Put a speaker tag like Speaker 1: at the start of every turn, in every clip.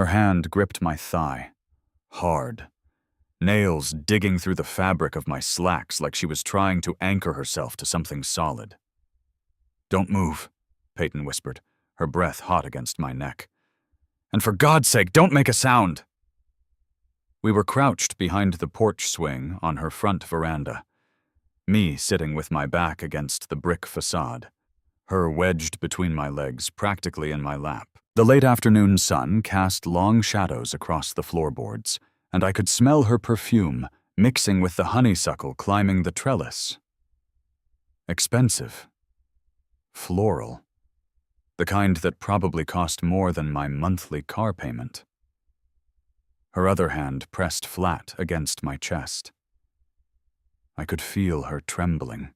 Speaker 1: Her hand gripped my thigh, hard, nails digging through the fabric of my slacks like she was trying to anchor herself to something solid. "Don't move," Peyton whispered, her breath hot against my neck. "And for God's sake, don't make a sound!" We were crouched behind the porch swing on her front veranda, me sitting with my back against the brick facade, her wedged between my legs, practically in my lap. The late afternoon sun cast long shadows across the floorboards, and I could smell her perfume mixing with the honeysuckle climbing the trellis. Expensive. Floral. The kind that probably cost more than my monthly car payment. Her other hand pressed flat against my chest. I could feel her trembling.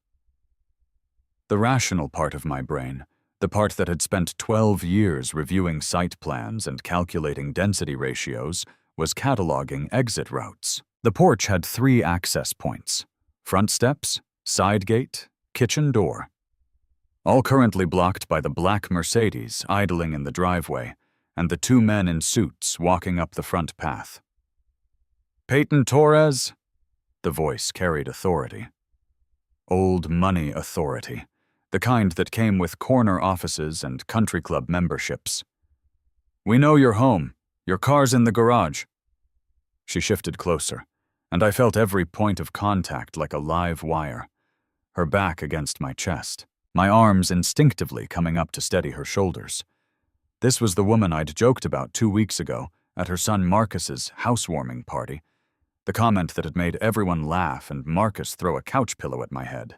Speaker 1: The rational part of my brain, the part that had spent 12 years reviewing site plans and calculating density ratios, was cataloging exit routes. The porch had 3 access points: front steps, side gate, kitchen door. All currently blocked by the black Mercedes idling in the driveway and the 2 men in suits walking up the front path. "Peyton Torres?" The voice carried authority. Old money authority, the kind that came with corner offices and country club memberships. "We know you're home. Your car's in the garage." She shifted closer, and I felt every point of contact like a live wire, her back against my chest, my arms instinctively coming up to steady her shoulders. This was the woman I'd joked about 2 weeks ago at her son Marcus's housewarming party, the comment that had made everyone laugh and Marcus throw a couch pillow at my head.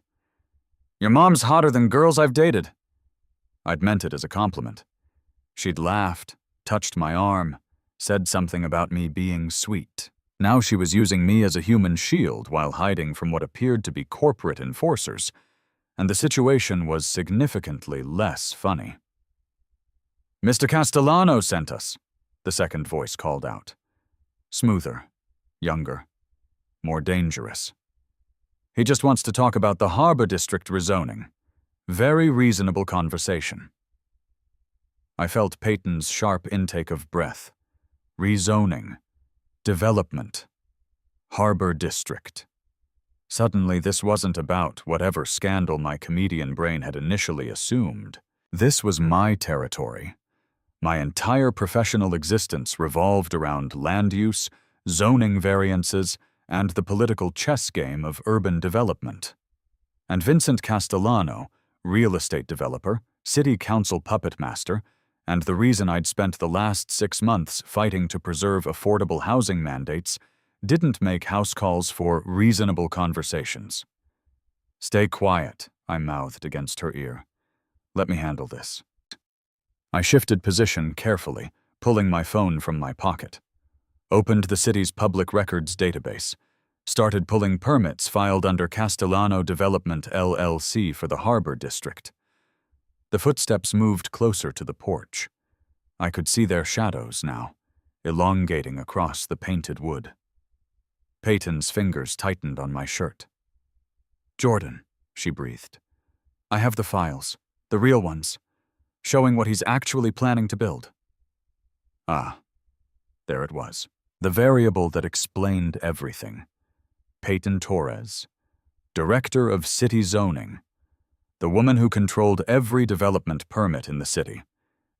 Speaker 1: "Your mom's hotter than girls I've dated." I'd meant it as a compliment. She'd laughed, touched my arm, said something about me being sweet. Now she was using me as a human shield while hiding from what appeared to be corporate enforcers, and the situation was significantly less funny. "Mr. Castellano sent us," the second voice called out. Smoother, younger, more dangerous. "He just wants to talk about the Harbor District rezoning. Very reasonable conversation." I felt Peyton's sharp intake of breath. Rezoning. Development. Harbor District. Suddenly, this wasn't about whatever scandal my comedian brain had initially assumed. This was my territory. My entire professional existence revolved around land use, zoning variances, and the political chess game of urban development. And Vincent Castellano, real estate developer, city council puppet master, and the reason I'd spent the last 6 months fighting to preserve affordable housing mandates, didn't make house calls for reasonable conversations. "Stay quiet," I mouthed against her ear. "Let me handle this." I shifted position carefully, pulling my phone from my pocket. Opened the city's public records database, started pulling permits filed under Castellano Development LLC for the Harbor District. The footsteps moved closer to the porch. I could see their shadows now, elongating across the painted wood. Peyton's fingers tightened on my shirt. "Jordan," she breathed. "I have the files, the real ones, showing what he's actually planning to build." Ah, there it was. The variable that explained everything. Peyton Torres, Director of City Zoning, the woman who controlled every development permit in the city,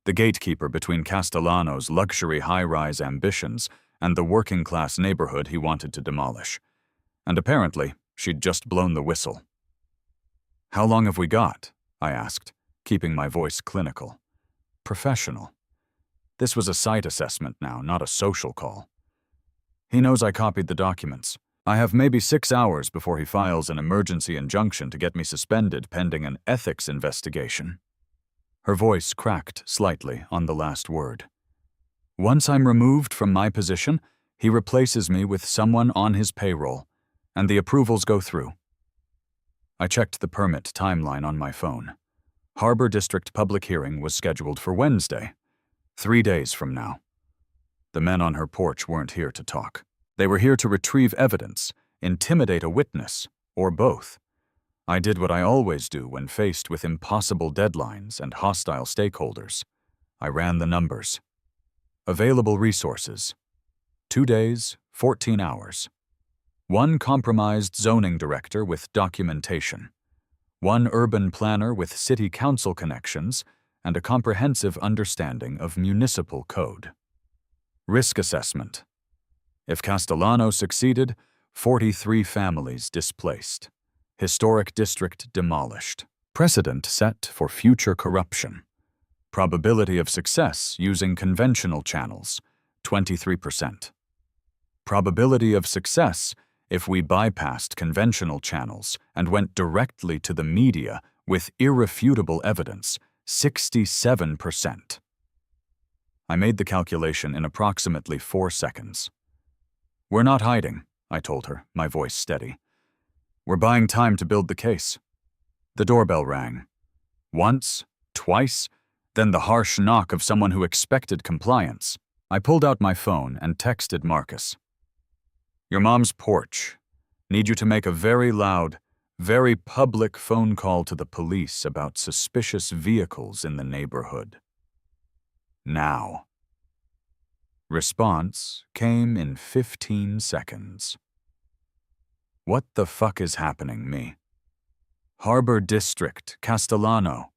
Speaker 1: the gatekeeper between Castellano's luxury high-rise ambitions and the working-class neighborhood he wanted to demolish. And apparently, she'd just blown the whistle. "How long have we got?" I asked, keeping my voice clinical. Professional. This was a site assessment now, not a social call. "He knows I copied the documents. I have maybe 6 hours before he files an emergency injunction to get me suspended pending an ethics investigation." Her voice cracked slightly on the last word. "Once I'm removed from my position, he replaces me with someone on his payroll, and the approvals go through." I checked the permit timeline on my phone. Harbor District public hearing was scheduled for Wednesday, 3 days from now. The men on her porch weren't here to talk. They were here to retrieve evidence, intimidate a witness, or both. I did what I always do when faced with impossible deadlines and hostile stakeholders. I ran the numbers. Available resources: 2 days, 14 hours. 1 compromised zoning director with documentation. 1 urban planner with city council connections and a comprehensive understanding of municipal code. Risk assessment: if Castellano succeeded, 43 families displaced. Historic district demolished. Precedent set for future corruption. Probability of success using conventional channels, 23%. Probability of success if we bypassed conventional channels and went directly to the media with irrefutable evidence, 67%. I made the calculation in approximately 4 seconds. "We're not hiding," I told her, my voice steady. "We're buying time to build the case." The doorbell rang. Once, twice, then the harsh knock of someone who expected compliance. I pulled out my phone and texted Marcus. "Your mom's porch. Need you to make a very loud, very public phone call to the police about suspicious vehicles in the neighborhood. Now." Response came in 15 seconds. "What the fuck is happening, me? Harbor District, Castellano.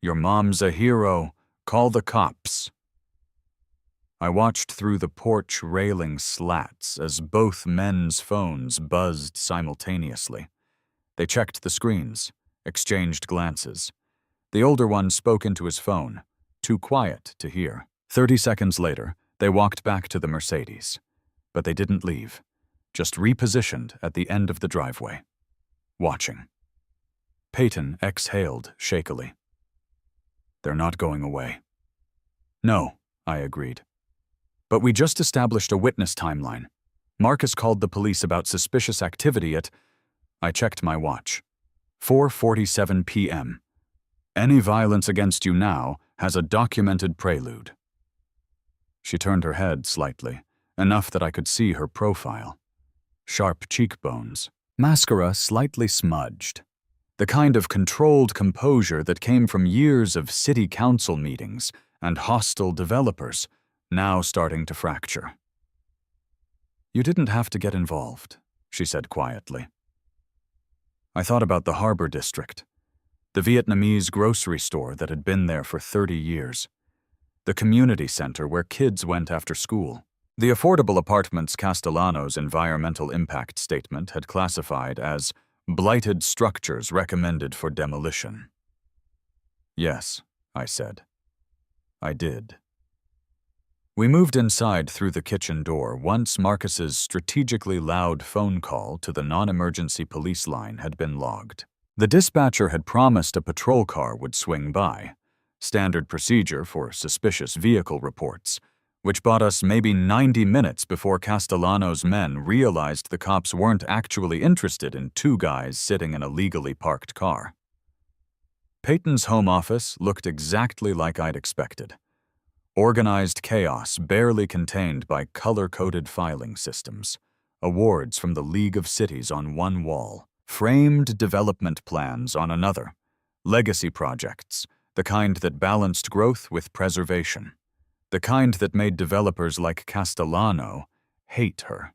Speaker 1: Your mom's a hero. Call the cops." I watched through the porch railing slats as both men's phones buzzed simultaneously. They checked the screens, exchanged glances. The older one spoke into his phone, too quiet to hear. 30 seconds later, they walked back to the Mercedes. But they didn't leave, just repositioned at the end of the driveway, watching. Peyton exhaled shakily. "They're not going away." "No," I agreed. "But we just established a witness timeline. Marcus called the police about suspicious activity at..." I checked my watch. 4:47 p.m. "Any violence against you now has a documented prelude." She turned her head slightly, enough that I could see her profile. Sharp cheekbones, mascara slightly smudged. The kind of controlled composure that came from years of city council meetings and hostile developers, now starting to fracture. "You didn't have to get involved," she said quietly. I thought about the Harbor District, the Vietnamese grocery store that had been there for 30 years, the community center where kids went after school, the affordable apartments Castellano's environmental impact statement had classified as blighted structures recommended for demolition. "Yes," I said. I did. We moved inside through the kitchen door once Marcus's strategically loud phone call to the non-emergency police line had been logged. The dispatcher had promised a patrol car would swing by, standard procedure for suspicious vehicle reports, which bought us maybe 90 minutes before Castellano's men realized the cops weren't actually interested in 2 guys sitting in a legally parked car. Peyton's home office looked exactly like I'd expected. Organized chaos barely contained by color-coded filing systems, awards from the League of Cities on one wall, framed development plans on another, legacy projects, the kind that balanced growth with preservation, the kind that made developers like Castellano hate her.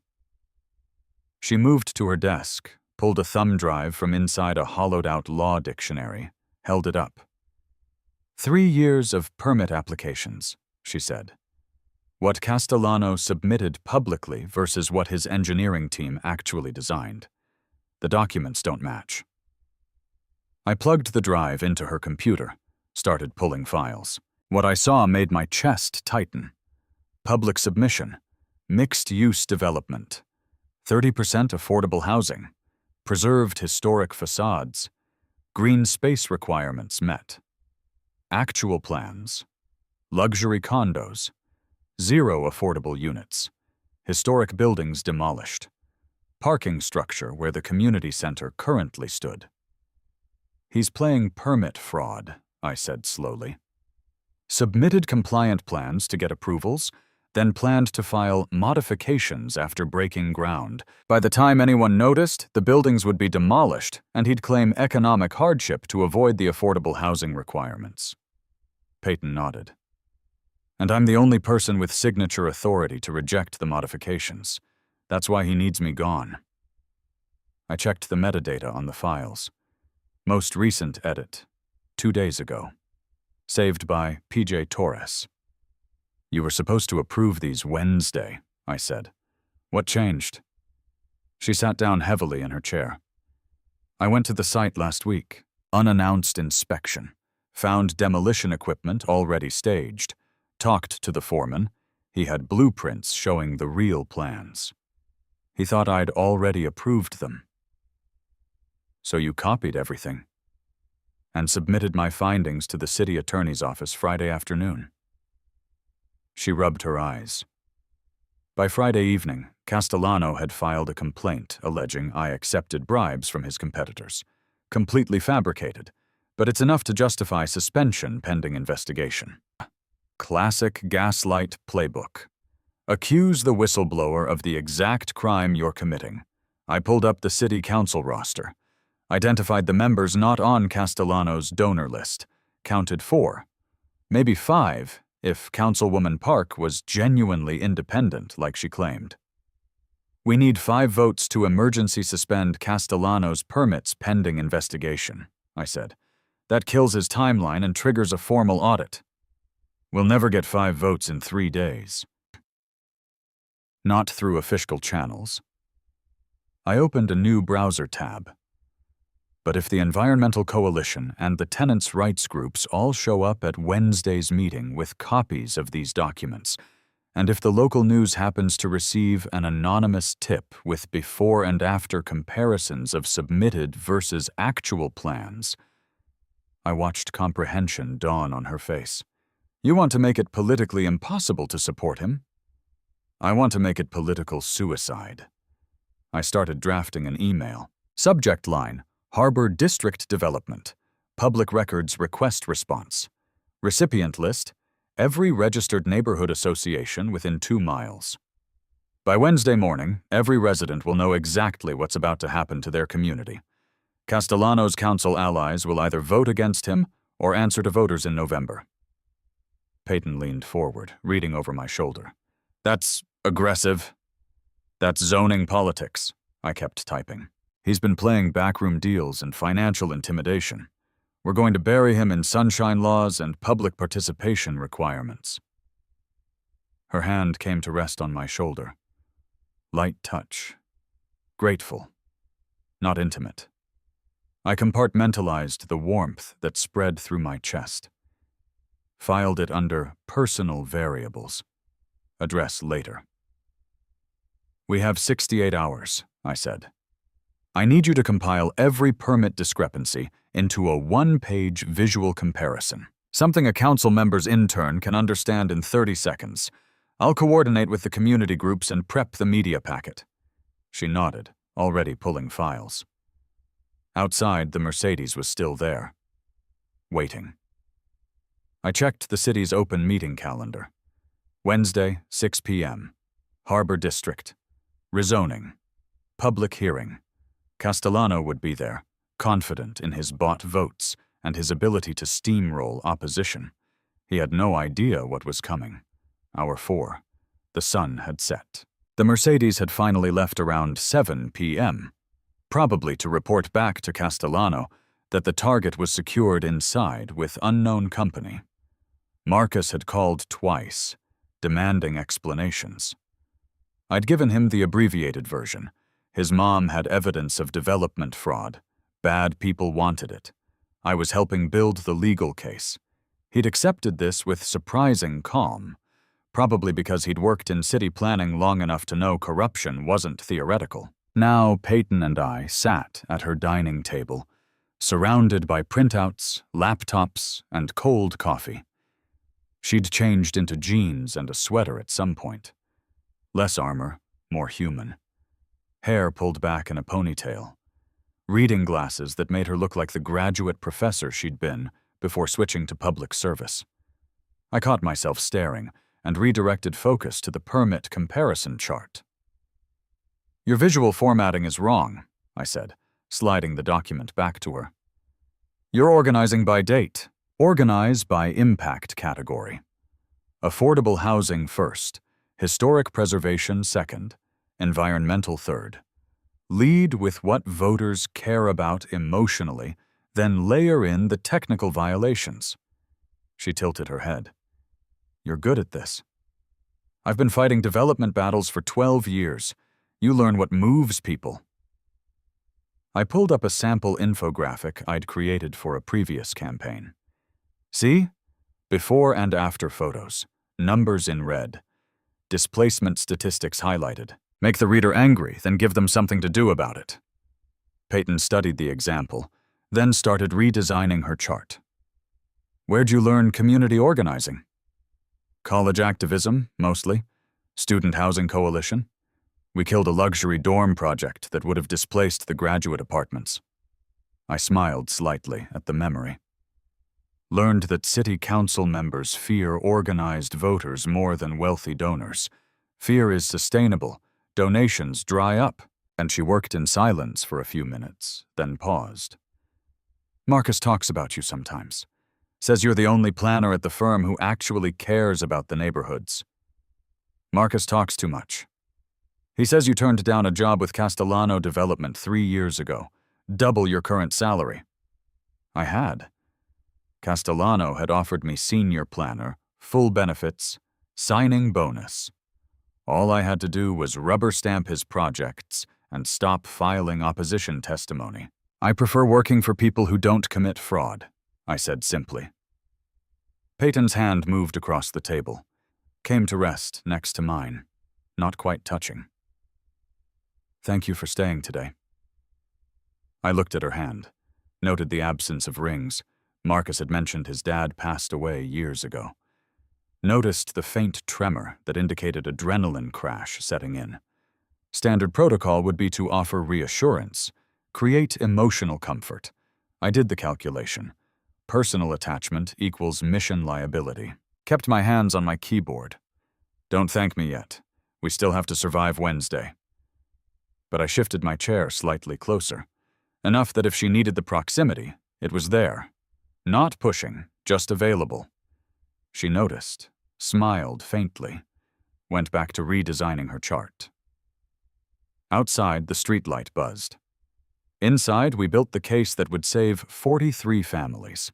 Speaker 1: She moved to her desk, pulled a thumb drive from inside a hollowed-out law dictionary, held it up. 3 years of permit applications, she said. What Castellano submitted publicly versus what his engineering team actually designed. The documents don't match. I plugged the drive into her computer, started pulling files. What I saw made my chest tighten. Public submission, mixed-use development, 30% affordable housing, preserved historic facades, green space requirements met, actual plans, luxury condos, 0 affordable units, historic buildings demolished, parking structure where the community center currently stood. "He's playing permit fraud," I said slowly. Submitted compliant plans to get approvals, then planned to file modifications after breaking ground. By the time anyone noticed, the buildings would be demolished, and he'd claim economic hardship to avoid the affordable housing requirements. Peyton nodded. And I'm the only person with signature authority to reject the modifications. That's why he needs me gone. I checked the metadata on the files. Most recent edit, 2 days ago. Saved by PJ Torres. You were supposed to approve these Wednesday, I said. What changed? She sat down heavily in her chair. I went to the site last week. Unannounced inspection. Found demolition equipment already staged. Talked to the foreman. He had blueprints showing the real plans. He thought I'd already approved them. So you copied everything and submitted my findings to the city attorney's office Friday afternoon. She rubbed her eyes. By Friday evening, Castellano had filed a complaint alleging I accepted bribes from his competitors. Completely fabricated, but it's enough to justify suspension pending investigation. Classic gaslight playbook. Accuse the whistleblower of the exact crime you're committing. I pulled up the city council roster. Identified the members not on Castellano's donor list. Counted 4. Maybe 5, if Councilwoman Park was genuinely independent like she claimed. We need 5 votes to emergency suspend Castellano's permits pending investigation, I said. That kills his timeline and triggers a formal audit. We'll never get 5 votes in 3 days. Not through official channels. I opened a new browser tab. But if the Environmental Coalition and the tenants' rights groups all show up at Wednesday's meeting with copies of these documents, and if the local news happens to receive an anonymous tip with before and after comparisons of submitted versus actual plans, I watched comprehension dawn on her face. You want to make it politically impossible to support him? I want to make it political suicide. I started drafting an email. Subject line: Harbor District Development. Public Records Request Response. Recipient list: every registered neighborhood association within 2 miles. By Wednesday morning, every resident will know exactly what's about to happen to their community. Castellano's council allies will either vote against him or answer to voters in November. Peyton leaned forward, reading over my shoulder. That's aggressive. That's zoning politics, I kept typing. He's been playing backroom deals and financial intimidation. We're going to bury him in sunshine laws and public participation requirements. Her hand came to rest on my shoulder. Light touch. Grateful. Not intimate. I compartmentalized the warmth that spread through my chest. Filed it under personal variables. Address later. We have 68 hours, I said. I need you to compile every permit discrepancy into a 1-page visual comparison. Something a council member's intern can understand in 30 seconds. I'll coordinate with the community groups and prep the media packet. She nodded, already pulling files. Outside, the Mercedes was still there. Waiting. I checked the city's open meeting calendar. Wednesday, 6 p.m. Harbor District. Rezoning. Public hearing. Castellano would be there, confident in his bought votes and his ability to steamroll opposition. He had no idea what was coming. Hour 4. The sun had set. The Mercedes had finally left around 7 p.m., probably to report back to Castellano that the target was secured inside with unknown company. Marcus had called twice, demanding explanations. I'd given him the abbreviated version. His mom had evidence of development fraud. Bad people wanted it. I was helping build the legal case. He'd accepted this with surprising calm, probably because he'd worked in city planning long enough to know corruption wasn't theoretical. Now Peyton and I sat at her dining table, surrounded by printouts, laptops, and cold coffee. She'd changed into jeans and a sweater at some point. Less armor, more human. Hair pulled back in a ponytail. Reading glasses that made her look like the graduate professor she'd been before switching to public service. I caught myself staring and redirected focus to the permit comparison chart. Your visual formatting is wrong, I said, sliding the document back to her. You're organizing by date. Organize by impact category. Affordable housing first, historic preservation second, environmental third. Lead with what voters care about emotionally, then layer in the technical violations. She tilted her head. You're good at this. I've been fighting development battles for 12 years. You learn what moves people. I pulled up a sample infographic I'd created for a previous campaign. See? Before and after photos. Numbers in red. Displacement statistics highlighted. Make the reader angry, then give them something to do about it. Peyton studied the example, then started redesigning her chart. Where'd you learn community organizing? College activism, mostly. Student housing coalition. We killed a luxury dorm project that would have displaced the graduate apartments. I smiled slightly at the memory. Learned that city council members fear organized voters more than wealthy donors. Fear is sustainable. Donations dry up. And she worked in silence for a few minutes, then paused. Marcus talks about you sometimes. Says you're the only planner at the firm who actually cares about the neighborhoods. Marcus talks too much. He says you turned down a job with Castellano Development 3 years ago, double your current salary. I had. Castellano had offered me senior planner, full benefits, signing bonus. All I had to do was rubber stamp his projects and stop filing opposition testimony. I prefer working for people who don't commit fraud, I said simply. Peyton's hand moved across the table, came to rest next to mine, not quite touching. Thank you for staying today. I looked at her hand, noted the absence of rings. Marcus had mentioned his dad passed away years ago. Noticed the faint tremor that indicated adrenaline crash setting in. Standard protocol would be to offer reassurance, create emotional comfort. I did the calculation. Personal attachment equals mission liability. Kept my hands on my keyboard. Don't thank me yet. We still have to survive Wednesday. But I shifted my chair slightly closer, enough that if she needed the proximity, it was there. Not pushing, just available. She noticed, smiled faintly, went back to redesigning her chart. Outside, the streetlight buzzed. Inside, we built the case that would save 43 families.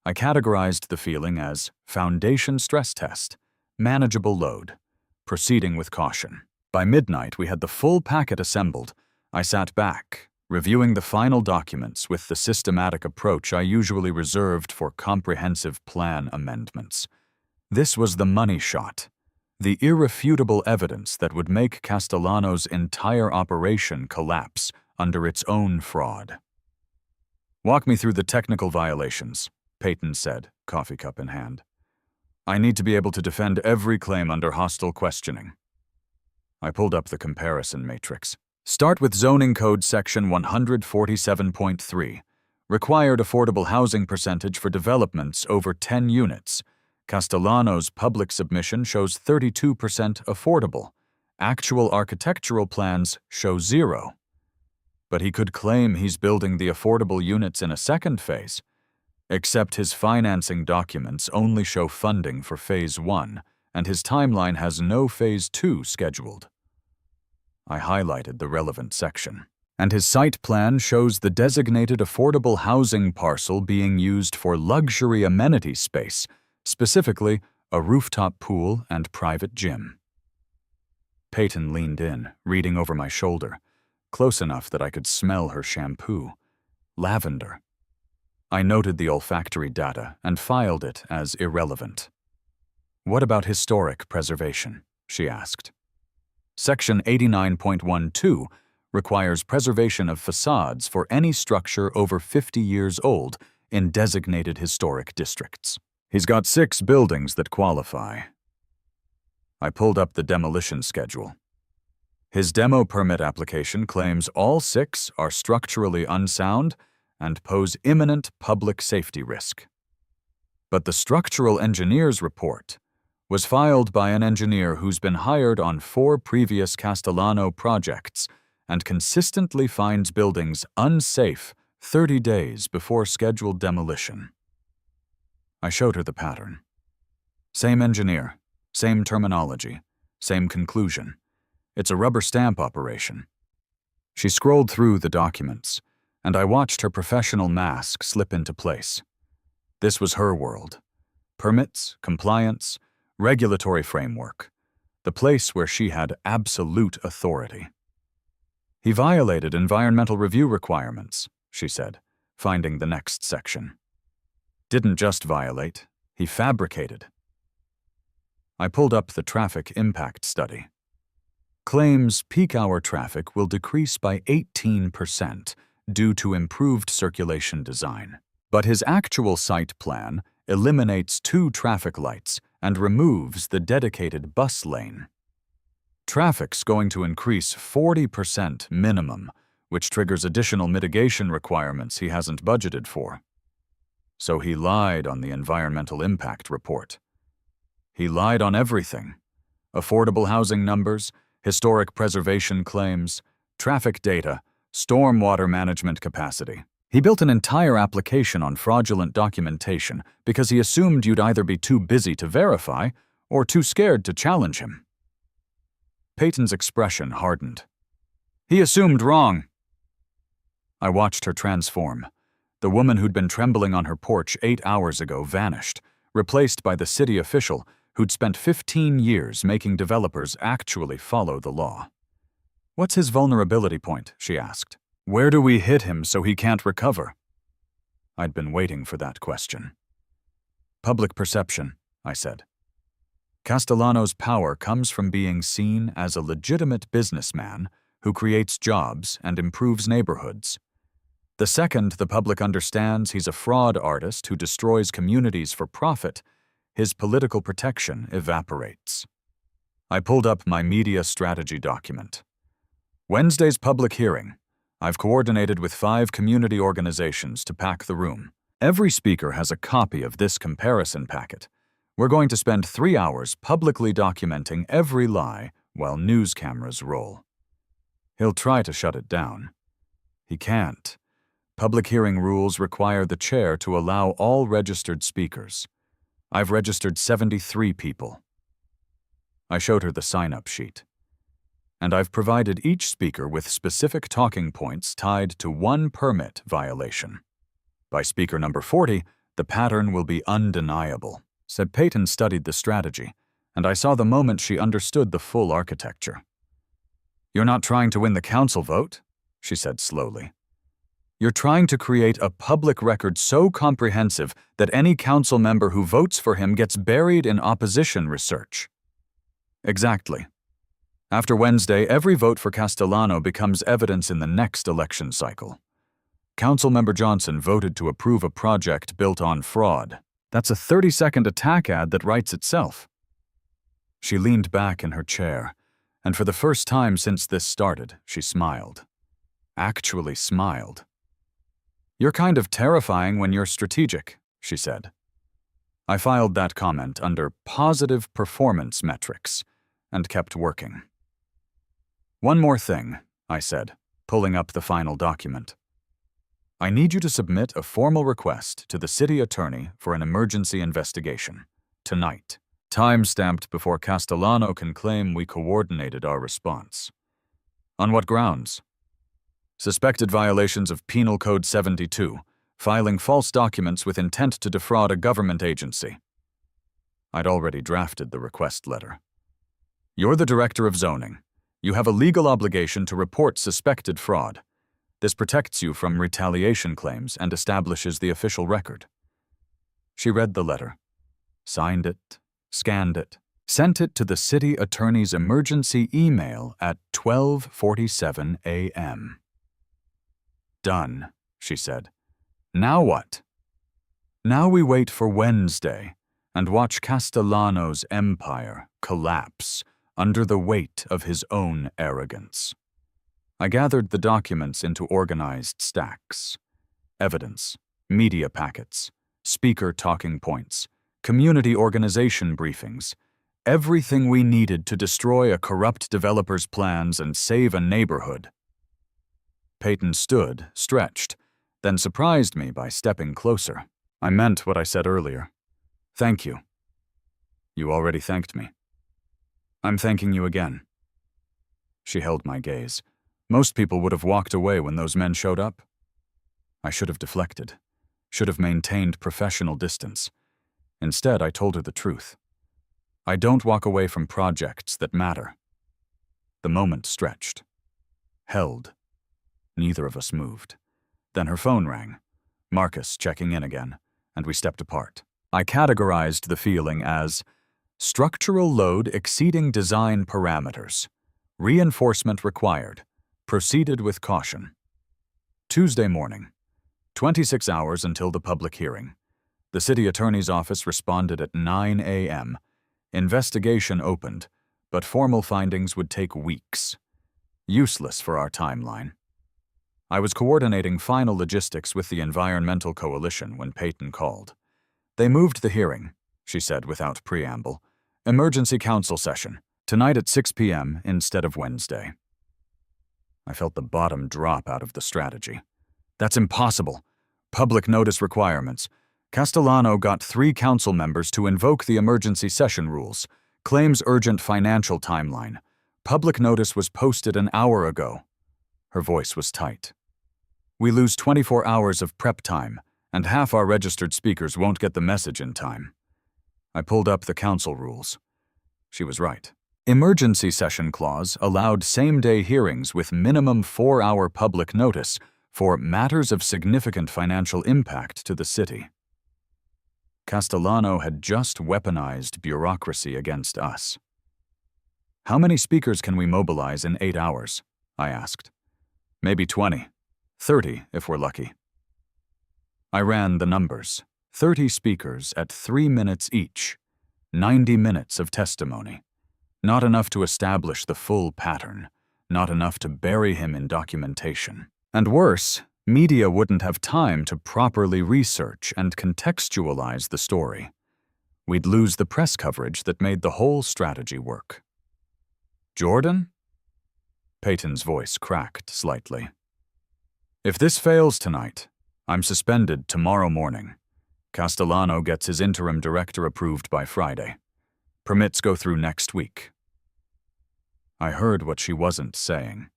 Speaker 1: I categorized the feeling as foundation stress test, manageable load, proceeding with caution. By midnight, we had the full packet assembled. I sat back, reviewing the final documents with the systematic approach I usually reserved for comprehensive plan amendments. This was the money shot, the irrefutable evidence that would make Castellano's entire operation collapse under its own fraud. Walk me through the technical violations, Peyton said, coffee cup in hand. I need to be able to defend every claim under hostile questioning. I pulled up the comparison matrix. Start with Zoning Code Section 147.3, required affordable housing percentage for developments over 10 units. Castellano's public submission shows 32% affordable. Actual architectural plans show 0. But he could claim he's building the affordable units in a second phase, except his financing documents only show funding for Phase 1, and his timeline has no Phase 2 scheduled. I highlighted the relevant section. And his site plan shows the designated affordable housing parcel being used for luxury amenity space, specifically a rooftop pool and private gym. Peyton leaned in, reading over my shoulder, close enough that I could smell her shampoo. Lavender. I noted the olfactory data and filed it as irrelevant. What about historic preservation? She asked. Section 89.12 requires preservation of facades for any structure over 50 years old in designated historic districts. He's got 6 buildings that qualify. I pulled up the demolition schedule. His demo permit application claims all 6 are structurally unsound and pose imminent public safety risk. But the structural engineer's report was filed by an engineer who's been hired on 4 previous Castellano projects and consistently finds buildings unsafe 30 days before scheduled demolition. I showed her the pattern. Same engineer, same terminology, same conclusion. It's a rubber stamp operation. She scrolled through the documents, and I watched her professional mask slip into place. This was her world. Permits, compliance, regulatory framework. The place where she had absolute authority. He violated environmental review requirements, she said, finding the next section. Didn't just violate, he fabricated. I pulled up the traffic impact study. Claims peak hour traffic will decrease by 18% due to improved circulation design. But his actual site plan eliminates 2 traffic lights and removes the dedicated bus lane. Traffic's going to increase 40% minimum, which triggers additional mitigation requirements he hasn't budgeted for. So he lied on the environmental impact report. He lied on everything. Affordable housing numbers, historic preservation claims, traffic data, stormwater management capacity. He built an entire application on fraudulent documentation because he assumed you'd either be too busy to verify or too scared to challenge him. Peyton's expression hardened. He assumed wrong. I watched her transform. The woman who'd been trembling on her porch 8 hours ago vanished, replaced by the city official who'd spent 15 years making developers actually follow the law. What's his vulnerability point? She asked. Where do we hit him so he can't recover? I'd been waiting for that question. Public perception, I said. Castellano's power comes from being seen as a legitimate businessman who creates jobs and improves neighborhoods. The second the public understands he's a fraud artist who destroys communities for profit, his political protection evaporates. I pulled up my media strategy document. Wednesday's public hearing. I've coordinated with 5 community organizations to pack the room. Every speaker has a copy of this comparison packet. We're going to spend 3 hours publicly documenting every lie while news cameras roll. He'll try to shut it down. He can't. Public hearing rules require the chair to allow all registered speakers. I've registered 73 people. I showed her the sign-up sheet. And I've provided each speaker with specific talking points tied to one permit violation. By speaker number 40, the pattern will be undeniable. Said Peyton studied the strategy, and I saw the moment she understood the full architecture. You're not trying to win the council vote, she said slowly. You're trying to create a public record so comprehensive that any council member who votes for him gets buried in opposition research. Exactly. After Wednesday, every vote for Castellano becomes evidence in the next election cycle. Councilmember Johnson voted to approve a project built on fraud. That's a 30-second attack ad that writes itself. She leaned back in her chair, and for the first time since this started, she smiled. Actually smiled. You're kind of terrifying when you're strategic, she said. I filed that comment under positive performance metrics and kept working. One more thing, I said, pulling up the final document. I need you to submit a formal request to the city attorney for an emergency investigation, tonight, time-stamped before Castellano can claim we coordinated our response. On what grounds? Suspected violations of Penal Code 72, filing false documents with intent to defraud a government agency. I'd already drafted the request letter. You're the director of zoning. You have a legal obligation to report suspected fraud. This protects you from retaliation claims and establishes the official record. She read the letter, signed it, scanned it, sent it to the city attorney's emergency email at 12:47 a.m. Done, she said. Now what? Now we wait for Wednesday and watch Castellano's empire collapse under the weight of his own arrogance. I gathered the documents into organized stacks. Evidence, media packets, speaker talking points, community organization briefings, everything we needed to destroy a corrupt developer's plans and save a neighborhood. Peyton stood, stretched, then surprised me by stepping closer. I meant what I said earlier. Thank you. You already thanked me. I'm thanking you again. She held my gaze. Most people would have walked away when those men showed up. I should have deflected, should have maintained professional distance. Instead, I told her the truth. I don't walk away from projects that matter. The moment stretched. Held. Neither of us moved. Then her phone rang. Marcus checking in again, and we stepped apart. I categorized the feeling as structural load exceeding design parameters. Reinforcement required. Proceeded with caution. Tuesday morning. 26 hours until the public hearing. The city attorney's office responded at 9 a.m. Investigation opened, but formal findings would take weeks. Useless for our timeline. I was coordinating final logistics with the Environmental Coalition when Peyton called. They moved the hearing, she said without preamble. Emergency council session, tonight at 6 p.m. instead of Wednesday. I felt the bottom drop out of the strategy. That's impossible. Public notice requirements. Castellano got 3 council members to invoke the emergency session rules. Claims urgent financial timeline. Public notice was posted an hour ago. Her voice was tight. We lose 24 hours of prep time, and half our registered speakers won't get the message in time. I pulled up the council rules. She was right. Emergency session clause allowed same-day hearings with minimum 4-hour public notice for matters of significant financial impact to the city. Castellano had just weaponized bureaucracy against us. How many speakers can we mobilize in 8 hours? I asked. Maybe 20, 30 if we're lucky. I ran the numbers. 30 speakers at 3 minutes each. 90 minutes of testimony. Not enough to establish the full pattern. Not enough to bury him in documentation. And worse, media wouldn't have time to properly research and contextualize the story. We'd lose the press coverage that made the whole strategy work. Jordan? Peyton's voice cracked slightly. If this fails tonight, I'm suspended tomorrow morning. Castellano gets his interim director approved by Friday. Permits go through next week. I heard what she wasn't saying.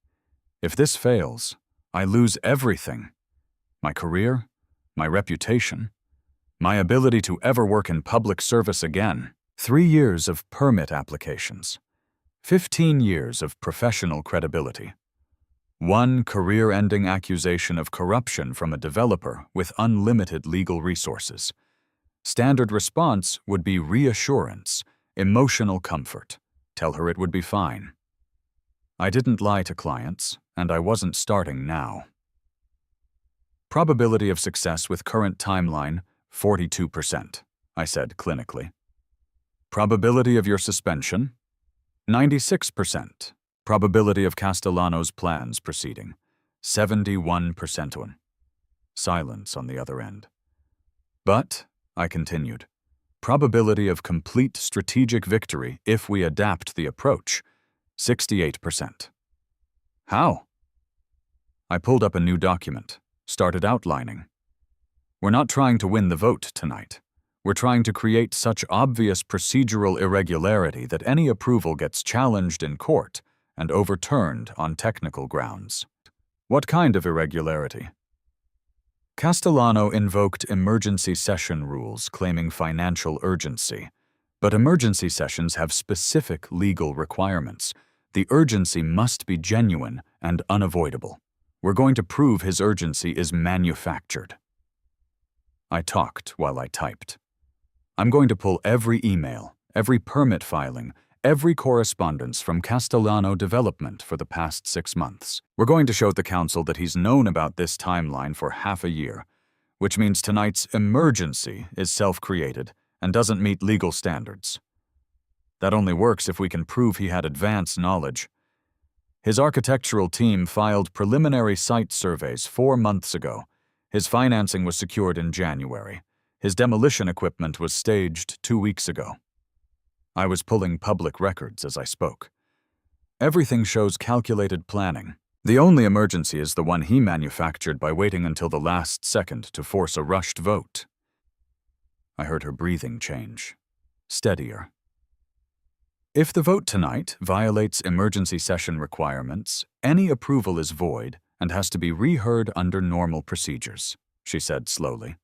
Speaker 1: If this fails, I lose everything. My career, my reputation, my ability to ever work in public service again. 3 years of permit applications. 15 years of professional credibility. 1 career-ending accusation of corruption from a developer with unlimited legal resources. Standard response would be reassurance, emotional comfort. Tell her it would be fine. I didn't lie to clients, and I wasn't starting now. Probability of success with current timeline, 42%, I said clinically. Probability of your suspension, 96%. Probability of Castellano's plans proceeding, 71%. Silence on the other end. But, I continued, probability of complete strategic victory if we adapt the approach, 68%. How? I pulled up a new document, started outlining. We're not trying to win the vote tonight. We're trying to create such obvious procedural irregularity that any approval gets challenged in court and overturned on technical grounds. What kind of irregularity? Castellano invoked emergency session rules claiming financial urgency, but emergency sessions have specific legal requirements. The urgency must be genuine and unavoidable. We're going to prove his urgency is manufactured. I talked while I typed. I'm going to pull every email, every permit filing, every correspondence from Castellano Development for the past 6 months. We're going to show the council that he's known about this timeline for half a year, which means tonight's emergency is self-created and doesn't meet legal standards. That only works if we can prove he had advance knowledge. His architectural team filed preliminary site surveys 4 months ago. His financing was secured in January. His demolition equipment was staged 2 weeks ago. I was pulling public records as I spoke. Everything shows calculated planning. The only emergency is the one he manufactured by waiting until the last second to force a rushed vote. I heard her breathing change. Steadier, If the vote tonight violates emergency session requirements, any approval is void and has to be reheard under normal procedures, she said slowly,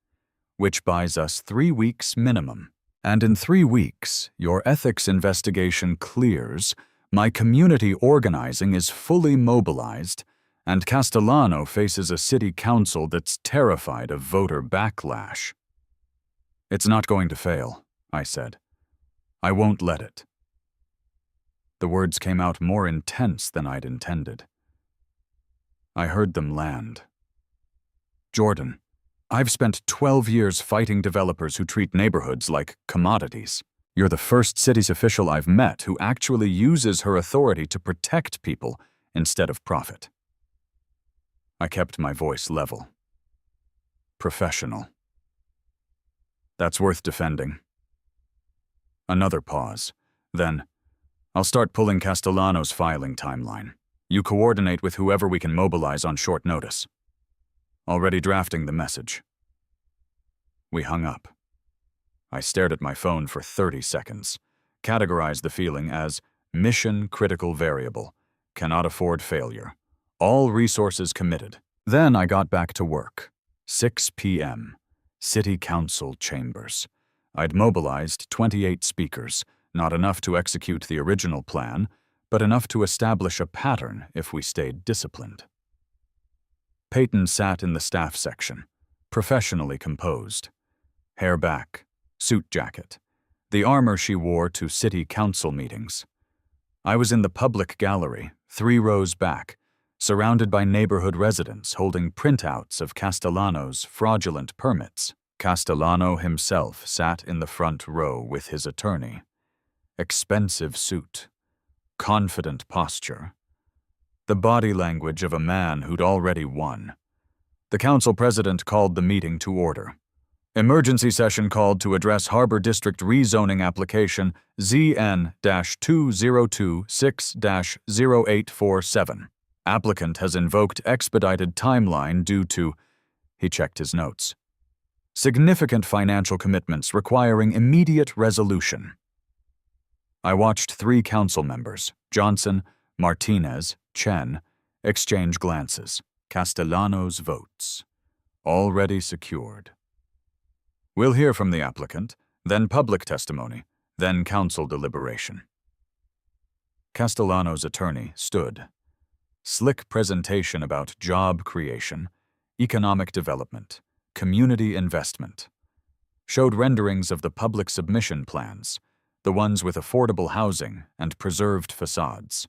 Speaker 1: which buys us 3 weeks minimum. And in 3 weeks, your ethics investigation clears, my community organizing is fully mobilized, and Castellano faces a city council that's terrified of voter backlash. It's not going to fail, I said. I won't let it. The words came out more intense than I'd intended. I heard them land. Jordan, I've spent 12 years fighting developers who treat neighborhoods like commodities. You're the first city's official I've met who actually uses her authority to protect people instead of profit. I kept my voice level. Professional. That's worth defending. Another pause. Then, I'll start pulling Castellano's filing timeline. You coordinate with whoever we can mobilize on short notice. Already drafting the message. We hung up. I stared at my phone for 30 seconds, categorized the feeling as mission critical variable, cannot afford failure, all resources committed. Then I got back to work. 6 p.m. City Council chambers. I'd mobilized 28 speakers, not enough to execute the original plan, but enough to establish a pattern if we stayed disciplined. Peyton sat in the staff section, professionally composed. Hair back, suit jacket, the armor she wore to city council meetings. I was in the public gallery, 3 rows back, surrounded by neighborhood residents holding printouts of Castellano's fraudulent permits. Castellano himself sat in the front row with his attorney. Expensive suit, confident posture, the body language of a man who'd already won. The council president called the meeting to order. Emergency session called to address Harbor District rezoning application ZN-2026-0847. Applicant has invoked expedited timeline due to, he checked his notes, significant financial commitments requiring immediate resolution. I watched 3 council members, Johnson, Martinez, Chen, exchange glances. Castellano's votes. Already secured. We'll hear from the applicant, then public testimony, then council deliberation. Castellano's attorney stood. Slick presentation about job creation, economic development, community investment. Showed renderings of the public submission plans, the ones with affordable housing and preserved facades.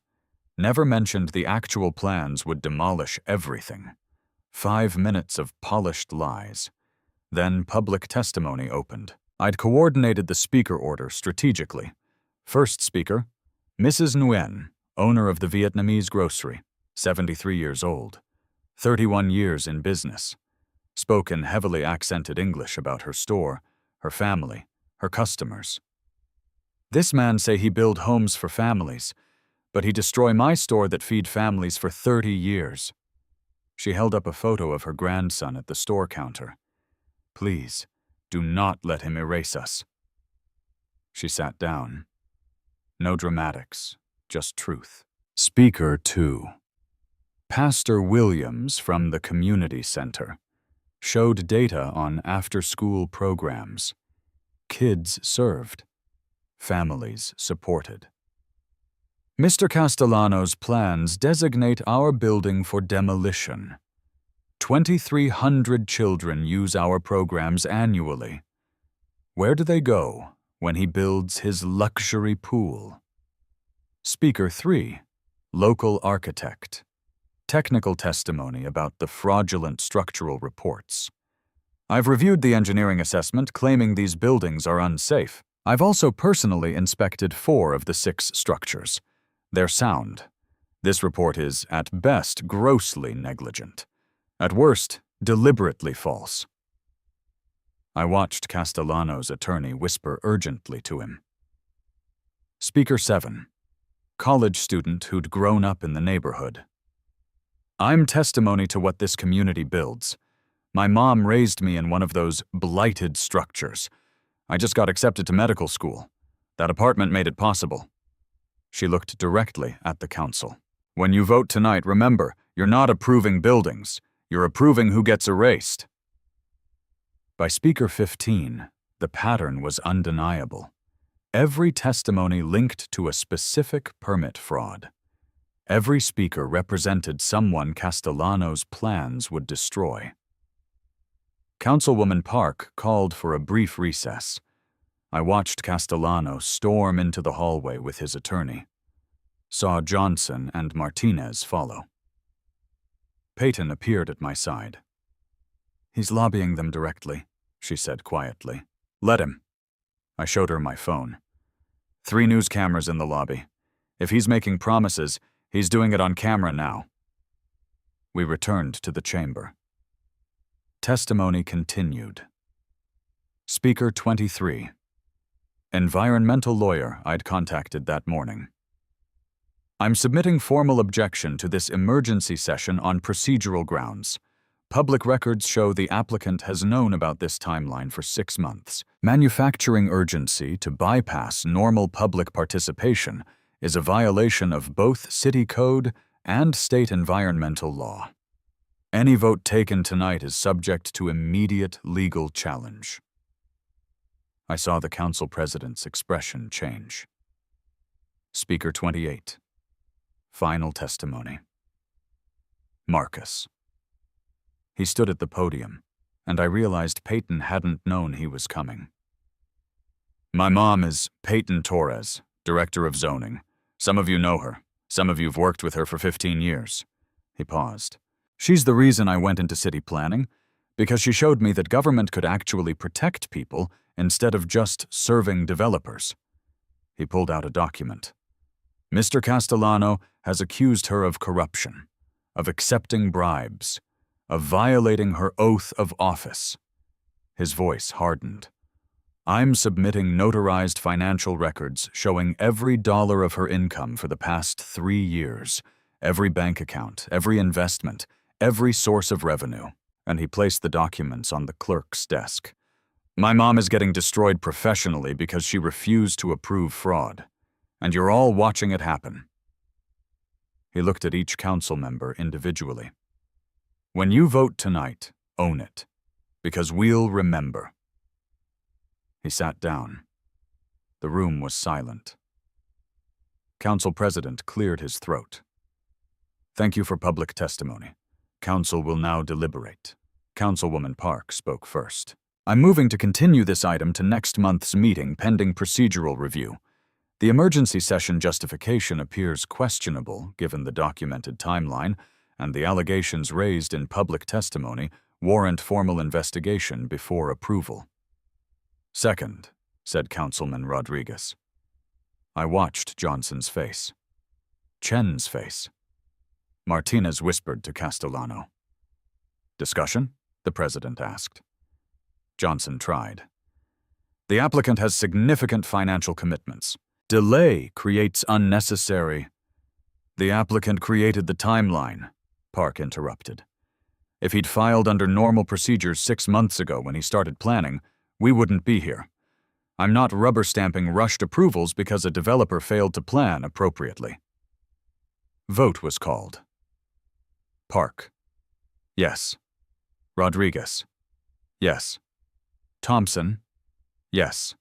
Speaker 1: Never mentioned the actual plans would demolish everything. 5 minutes of polished lies. Then public testimony opened. I'd coordinated the speaker order strategically. First speaker, Mrs. Nguyen, owner of the Vietnamese grocery, 73 years old, 31 years in business. Spoke in heavily accented English about her store, her family, her customers. This man say he build homes for families, but he destroy my store that feed families for 30 years. She held up a photo of her grandson at the store counter. Please, do not let him erase us. She sat down. No dramatics, just truth. Speaker 2. Pastor Williams from the community center. Showed data on after-school programs. Kids served. Families supported. Mr. Castellano's plans designate our building for demolition. 2,300 children use our programs annually. Where do they go when he builds his luxury pool? Speaker 3, local architect. Technical testimony about the fraudulent structural reports. I've reviewed the engineering assessment claiming these buildings are unsafe. I've also personally inspected 4 of the 6 structures. They're sound. This report is, at best, grossly negligent. At worst, deliberately false. I watched Castellano's attorney whisper urgently to him. Speaker 7. College student who'd grown up in the neighborhood. I'm testimony to what this community builds. My mom raised me in one of those blighted structures. I just got accepted to medical school. That apartment made it possible. She looked directly at the council. When you vote tonight, remember, you're not approving buildings. You're approving who gets erased. By Speaker 15, the pattern was undeniable. Every testimony linked to a specific permit fraud. Every speaker represented someone Castellano's plans would destroy. Councilwoman Park called for a brief recess. I watched Castellano storm into the hallway with his attorney. Saw Johnson and Martinez follow. Peyton appeared at my side. "He's lobbying them directly," she said quietly. "Let him." I showed her my phone. 3 news cameras in the lobby. If he's making promises, he's doing it on camera now. We returned to the chamber. Testimony continued. Speaker 23. Environmental lawyer I'd contacted that morning. I'm submitting formal objection to this emergency session on procedural grounds. Public records show the applicant has known about this timeline for 6 months. Manufacturing urgency to bypass normal public participation is a violation of both city code and state environmental law. Any vote taken tonight is subject to immediate legal challenge. I saw the council president's expression change. Speaker 28. Final testimony. Marcus. He stood at the podium, and I realized Peyton hadn't known he was coming. My mom is Peyton Torres, Director of Zoning. Some of you know her. Some of you've worked with her for 15 years. He paused. She's the reason I went into city planning, because she showed me that government could actually protect people instead of just serving developers. He pulled out a document. Mr. Castellano has accused her of corruption, of accepting bribes, of violating her oath of office. His voice hardened. I'm submitting notarized financial records showing every dollar of her income for the past 3 years, every bank account, every investment, every source of revenue. And he placed the documents on the clerk's desk. My mom is getting destroyed professionally because she refused to approve fraud. And you're all watching it happen. He looked at each council member individually. When you vote tonight, own it, because we'll remember. He sat down. The room was silent. Council President cleared his throat. Thank you for public testimony. Council will now deliberate. Councilwoman Park spoke first. I'm moving to continue this item to next month's meeting pending procedural review. The emergency session justification appears questionable given the documented timeline, and the allegations raised in public testimony warrant formal investigation before approval. Second, said Councilman Rodriguez. I watched Johnson's face. Chen's face. Martinez whispered to Castellano. Discussion? The president asked. Johnson tried. The applicant has significant financial commitments. Delay creates unnecessary. The applicant created the timeline, Park interrupted. If he'd filed under normal procedures 6 months ago when he started planning, we wouldn't be here. I'm not rubber stamping rushed approvals because a developer failed to plan appropriately. Vote was called. Park. Yes. Rodriguez. Yes. Thompson. Yes.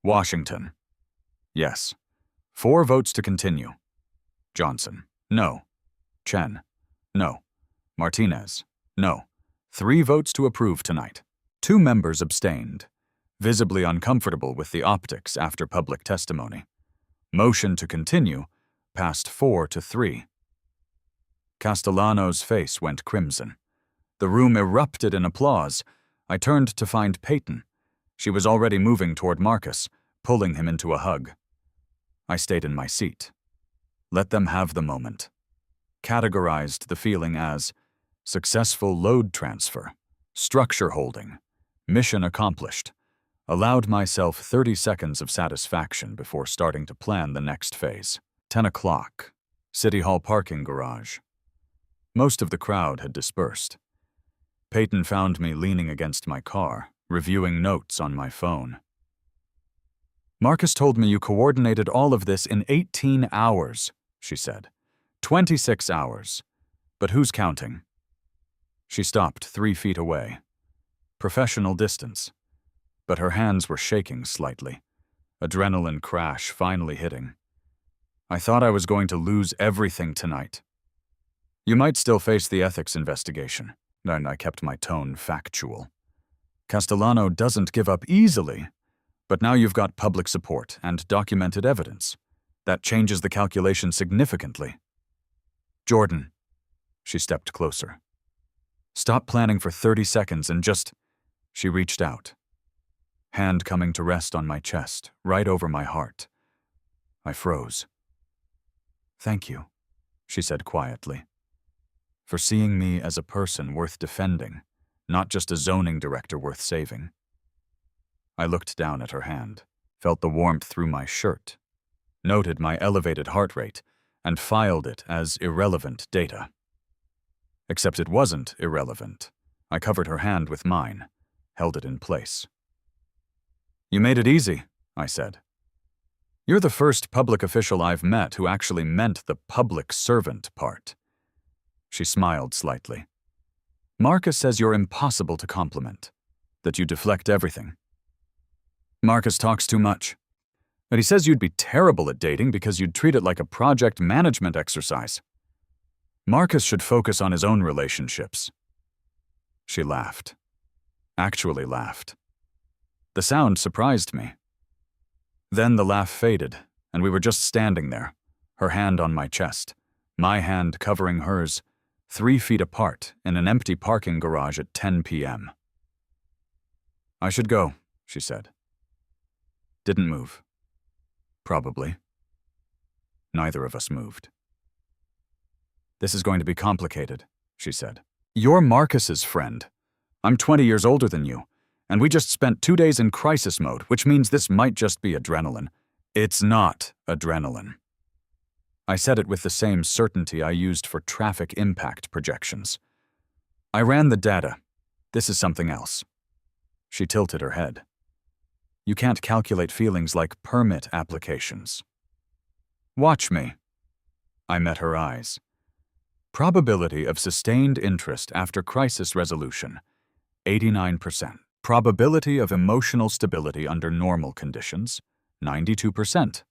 Speaker 1: Washington. Yes. 4 votes to continue. Johnson. No. Chen. No. Martinez. No. 3 votes to approve tonight. 2 members abstained, visibly uncomfortable with the optics after public testimony. Motion to continue passed 4-3. Castellano's face went crimson. The room erupted in applause. I turned to find Peyton. She was already moving toward Marcus, pulling him into a hug. I stayed in my seat. Let them have the moment. Categorized the feeling as successful load transfer, structure holding, mission accomplished. Allowed myself 30 seconds of satisfaction before starting to plan the next phase. 10 o'clock, City Hall parking garage. Most of the crowd had dispersed. Peyton found me leaning against my car, reviewing notes on my phone. Marcus told me you coordinated all of this in 18 hours, she said. 26 hours. But who's counting? She stopped 3 feet away. Professional distance. But her hands were shaking slightly. Adrenaline crash finally hitting. I thought I was going to lose everything tonight. You might still face the ethics investigation, and I kept my tone factual. Castellano doesn't give up easily, but now you've got public support and documented evidence. That changes the calculation significantly. Jordan. She stepped closer. Stop planning for 30 seconds and just... She reached out. Hand coming to rest on my chest, right over my heart. I froze. Thank you, she said quietly, for seeing me as a person worth defending, not just a zoning director worth saving. I looked down at her hand, felt the warmth through my shirt, noted my elevated heart rate, and filed it as irrelevant data. Except it wasn't irrelevant. I covered her hand with mine, held it in place. You made it easy, I said. You're the first public official I've met who actually meant the public servant part. She smiled slightly. Marcus says you're impossible to compliment, that you deflect everything. Marcus talks too much. But he says you'd be terrible at dating because you'd treat it like a project management exercise. Marcus should focus on his own relationships. She laughed. Actually laughed. The sound surprised me. Then the laugh faded, and we were just standing there, her hand on my chest, my hand covering hers, 3 feet apart in an empty parking garage at 10 p.m. I should go, she said. Didn't move. Probably. Neither of us moved. This is going to be complicated, she said. You're Marcus's friend. I'm 20 years older than you, and we just spent 2 days in crisis mode, which means this might just be adrenaline. It's not adrenaline. I said it with the same certainty I used for traffic impact projections. I ran the data. This is something else. She tilted her head. You can't calculate feelings like permit applications. Watch me. I met her eyes. Probability of sustained interest after crisis resolution, 89%. Probability of emotional stability under normal conditions, 92%.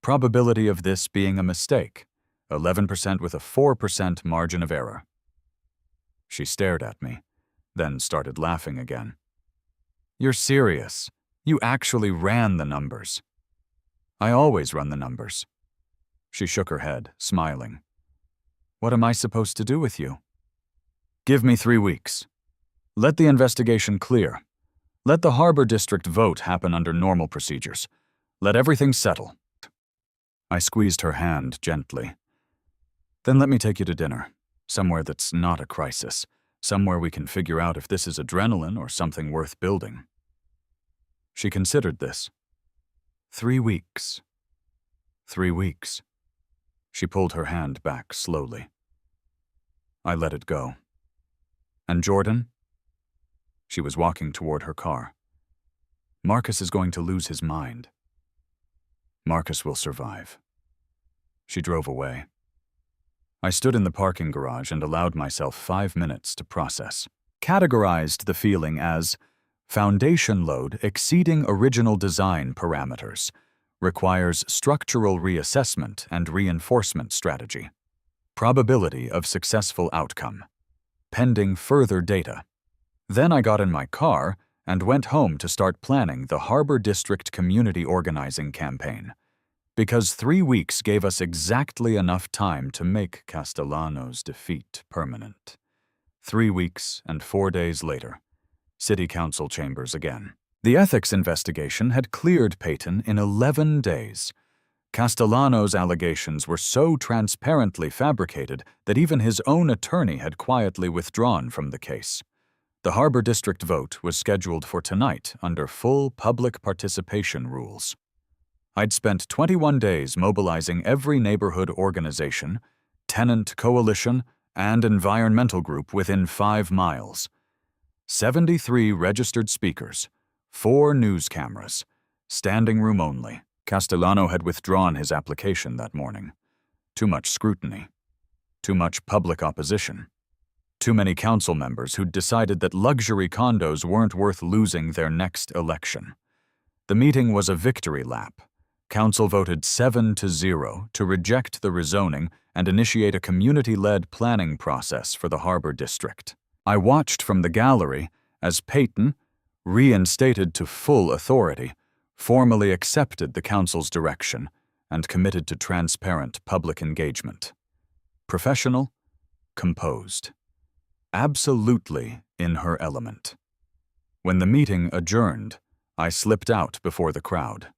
Speaker 1: Probability of this being a mistake, 11% with a 4% margin of error. She stared at me, then started laughing again. You're serious. You actually ran the numbers. I always run the numbers. She shook her head, smiling. What am I supposed to do with you? Give me 3 weeks. Let the investigation clear. Let the Harbor District vote happen under normal procedures. Let everything settle. I squeezed her hand gently. Then let me take you to dinner, somewhere that's not a crisis, somewhere we can figure out if this is adrenaline or something worth building. She considered this. 3 weeks. 3 weeks. She pulled her hand back slowly. I let it go. And Jordan? She was walking toward her car. Marcus is going to lose his mind. Marcus will survive. She drove away. I stood in the parking garage and allowed myself 5 minutes to process. Categorized the feeling as foundation load exceeding original design parameters, requires structural reassessment and reinforcement strategy. Probability of successful outcome, pending further data. Then I got in my car and went home to start planning the Harbor District Community Organizing Campaign, because 3 weeks gave us exactly enough time to make Castellano's defeat permanent. 3 weeks and 4 days later, City Council chambers again. The ethics investigation had cleared Peyton in 11 days. Castellano's allegations were so transparently fabricated that even his own attorney had quietly withdrawn from the case. The Harbor District vote was scheduled for tonight under full public participation rules. I'd spent 21 days mobilizing every neighborhood organization, tenant coalition, and environmental group within 5 miles. 73 registered speakers, 4 news cameras, Standing room only. Castellano had withdrawn his application that morning. Too much scrutiny. Too much public opposition. Too many council members who'd decided that luxury condos weren't worth losing their next election. The meeting was a victory lap. Council voted 7-0 to reject the rezoning and initiate a community-led planning process for the Harbor District. I watched from the gallery as Peyton, reinstated to full authority, formally accepted the council's direction and committed to transparent public engagement. Professional, composed. Absolutely in her element. When the meeting adjourned, I slipped out before the crowd.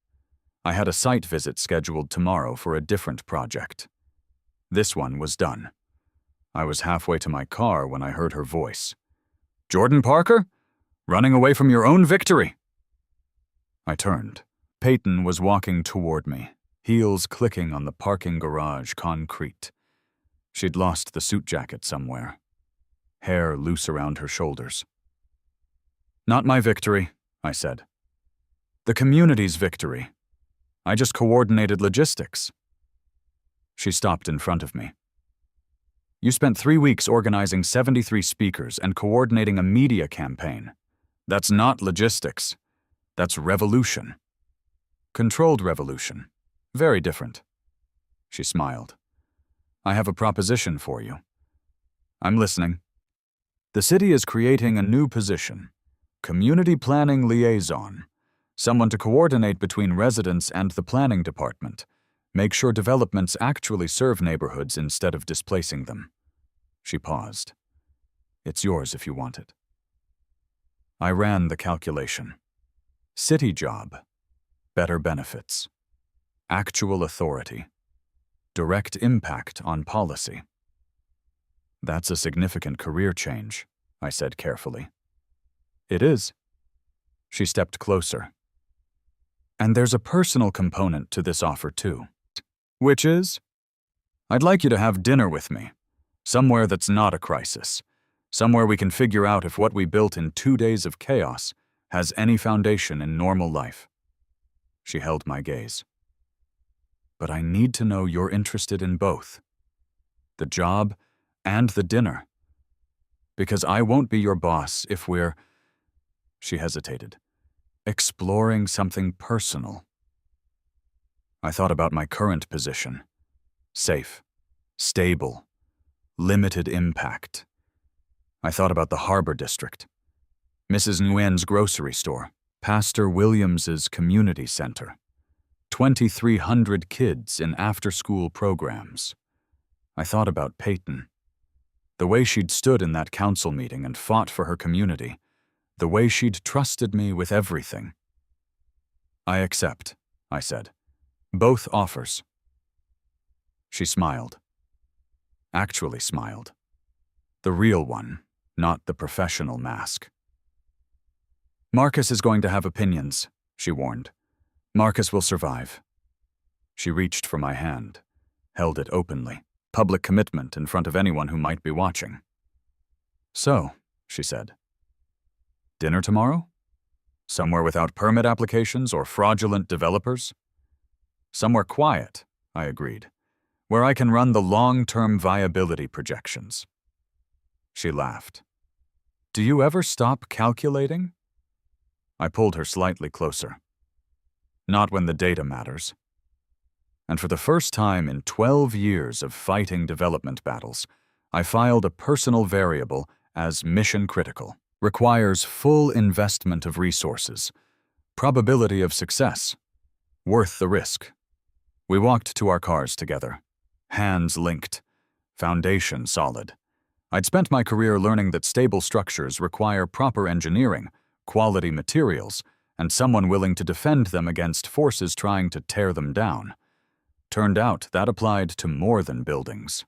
Speaker 1: I had a site visit scheduled tomorrow for a different project. This one was done. I was halfway to my car when I heard her voice. "Jordan Parker? Running away from your own victory!" I turned. Peyton was walking toward me, heels clicking on the parking garage concrete. She'd lost the suit jacket somewhere, hair loose around her shoulders. "Not my victory," I said. "The community's victory. I just coordinated logistics." She stopped in front of me. "You spent 3 weeks organizing 73 speakers and coordinating a media campaign. That's not logistics. That's revolution. Controlled revolution. Very different." She smiled. "I have a proposition for you." "I'm listening." "The city is creating a new position, community planning liaison, someone to coordinate between residents and the planning department, make sure developments actually serve neighborhoods instead of displacing them." She paused. "It's yours if you want it." I ran the calculation. City job, better benefits, actual authority, direct impact on policy. "That's a significant career change," I said carefully. "It is." She stepped closer. "And there's a personal component to this offer too." "Which is?" "I'd like you to have dinner with me, somewhere that's not a crisis. Somewhere we can figure out if what we built in 2 days of chaos has any foundation in normal life." She held my gaze. "But I need to know you're interested in both. The job and the dinner. Because I won't be your boss if we're—" She hesitated. "Exploring something personal." I thought about my current position. Safe, stable, limited impact. I thought about the Harbor District, Mrs. Nguyen's grocery store, Pastor Williams's community center, 2,300 kids in after-school programs. I thought about Peyton. The way she'd stood in that council meeting and fought for her community, the way she'd trusted me with everything. "I accept," I said. "Both offers." She smiled. Actually smiled. The real one, not the professional mask. "Marcus is going to have opinions," she warned. "Marcus will survive." She reached for my hand, held it openly, public commitment in front of anyone who might be watching. "So," she said, "dinner tomorrow? Somewhere without permit applications or fraudulent developers?" "Somewhere quiet," I agreed, "where I can run the long-term viability projections." She laughed. "Do you ever stop calculating?" I pulled her slightly closer. "Not when the data matters." And for the first time in 12 years of fighting development battles, I filed a personal variable as mission critical. Requires full investment of resources. Probability of success. Worth the risk. We walked to our cars together. Hands linked. Foundation solid. I'd spent my career learning that stable structures require proper engineering, quality materials, and someone willing to defend them against forces trying to tear them down. Turned out that applied to more than buildings.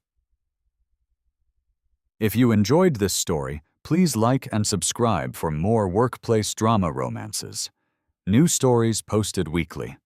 Speaker 1: If you enjoyed this story, please like and subscribe for more workplace drama romances. New stories posted weekly.